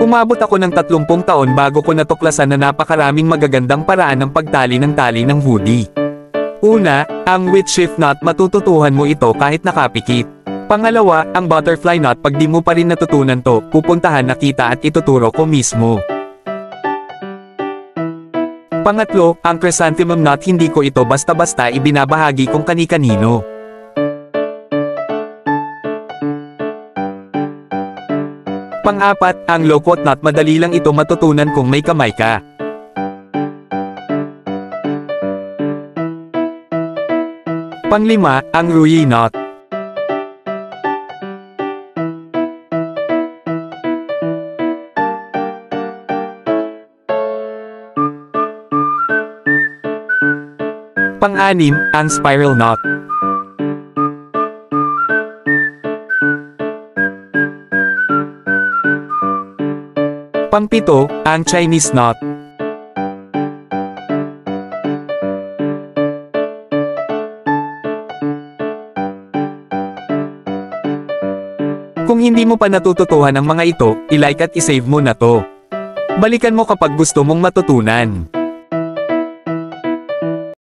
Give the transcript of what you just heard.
Umabot ako ng 30 taon bago ko natuklasan na napakaraming magagandang paraan ng pagtali ng tali ng hoodie. Una, ang with shift knot, matututuhan mo ito kahit nakapikit. Pangalawa, ang butterfly knot, pag di mo pa rin natutunan to, pupuntahan na kita at ituturo ko mismo. Pangatlo, ang chrysanthemum knot, hindi ko ito basta-basta ibinabahagi kung kani-kanino. Pang-apat, ang loquat knot, madali lang ito matutunan kung may kamay ka. Pang-lima, ang ruyi knot. Pang-anim, ang spiral knot. Pang-pito, ang Chinese knot. Kung hindi mo pa natututuhan ang mga ito, i-like at i-save mo na to. Balikan mo kapag gusto mong matutunan.